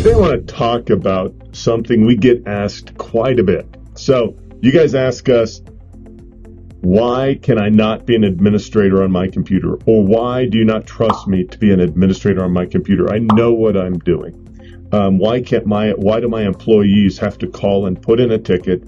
Today I want to talk about something we get asked quite a bit. So you guys ask us, why can I not be an administrator on my computer? Or why do you not trust me to be an administrator on my computer? I know what I'm doing. Why do my employees have to call and put in a ticket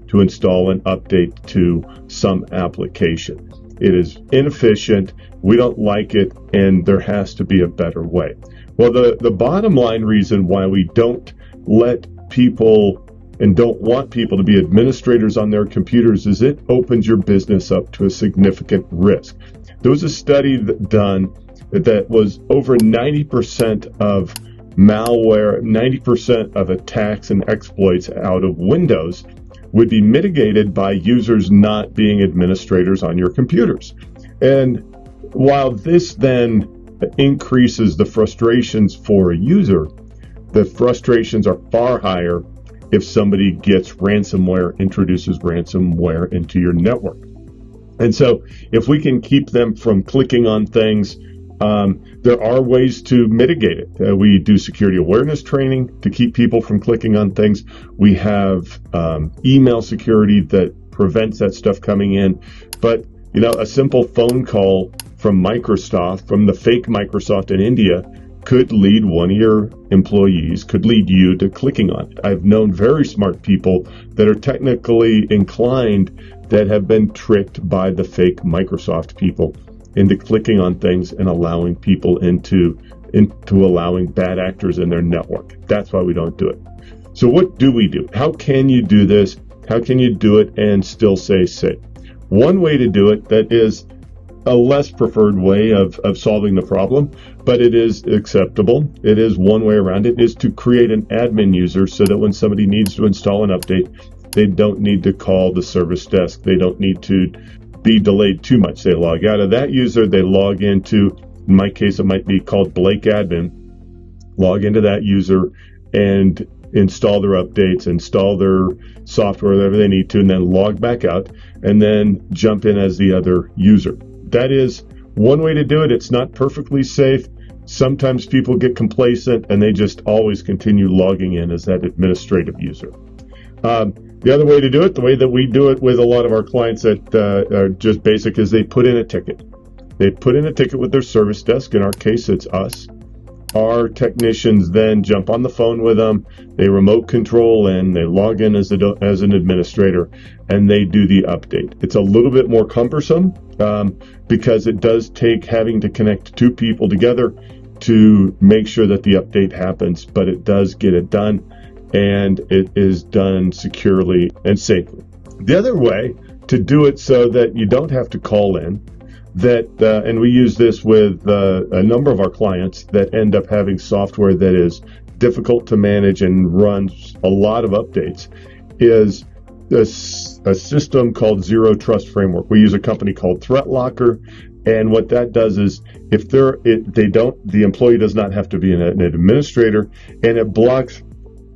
to install an update to some application? It is inefficient. We don't like it, and there has to be a better way. Well, the bottom line reason why we don't let people and don't want people to be administrators on their computers is it opens your business up to a significant risk. There was a study done that was over 90% of malware, 90% of attacks and exploits out of Windows would be mitigated by users not being administrators on your computers. And while this then increases the frustrations for a user, the frustrations are far higher if somebody introduces ransomware into your network. And so if we can keep them from clicking on things, there are ways to mitigate it. We do security awareness training to keep people from clicking on things. We have email security that prevents that stuff coming in. But, a simple phone call from Microsoft, from the fake Microsoft in India, could lead one of your employees, could lead you to clicking on it. I've known very smart people that are technically inclined that have been tricked by the fake Microsoft people into clicking on things and allowing people into allowing bad actors in their network. That's why we don't do it. So what do we do? How can you do this? How can you do it and still stay safe? One way to do it that is a less preferred way of solving the problem, but it is acceptable. It is one way around it, is to create an admin user so that when somebody needs to install an update, they don't need to call the service desk. They don't need to be delayed too much. They log out of that user, they log into, in my case, it might be called Blake Admin, log into that user and install their updates, install their software, whatever they need to, and then log back out and then jump in as the other user. That is one way to do it. It's not perfectly safe. Sometimes people get complacent and they just always continue logging in as that administrative user. The other way to do it, the way that we do it with a lot of our clients that are just basic, is they put in a ticket. They put in a ticket with their service desk. In our case, it's us. Our technicians then jump on the phone with them. They remote control and they log in as an administrator, and they do the update. It's a little bit more cumbersome because it does take having to connect two people together to make sure that the update happens, but it does get it done, and it is done securely and safely. The other way to do it so that you don't have to call in, and we use this with a number of our clients that end up having software that is difficult to manage and runs a lot of updates, is a system called Zero Trust Framework. We use a company called Threatlocker, and what that does is the employee does not have to be an administrator, and it blocks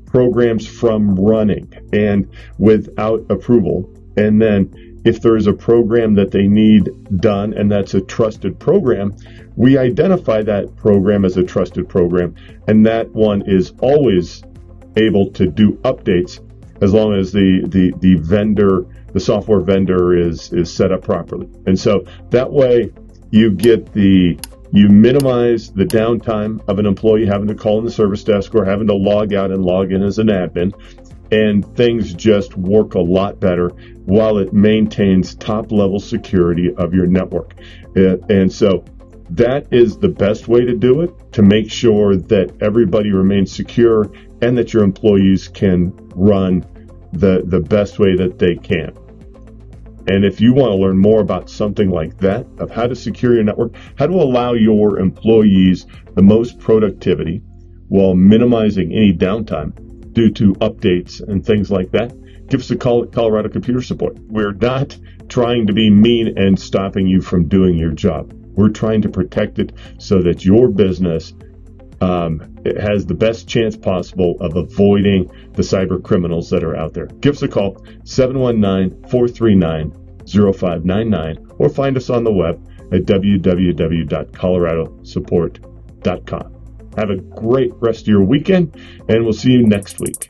programs from running and without approval. And then if there is a program that they need done and that's a trusted program, we identify that program as a trusted program, and that one is always able to do updates as long as the software vendor is set up properly. And so that way you minimize the downtime of an employee having to call in the service desk or having to log out and log in as an admin, and things just work a lot better while it maintains top-level security of your network. And so that is the best way to do it, to make sure that everybody remains secure and that your employees can run the best way that they can. And if you want to learn more about something like that, of how to secure your network, how to allow your employees the most productivity while minimizing any downtime due to updates and things like that, give us a call at Colorado Computer Support. We're not trying to be mean and stopping you from doing your job. We're trying to protect it so that your business it has the best chance possible of avoiding the cyber criminals that are out there. Give us a call, 719-439-0599, or find us on the web at www.coloradosupport.com. Have a great rest of your weekend, and we'll see you next week.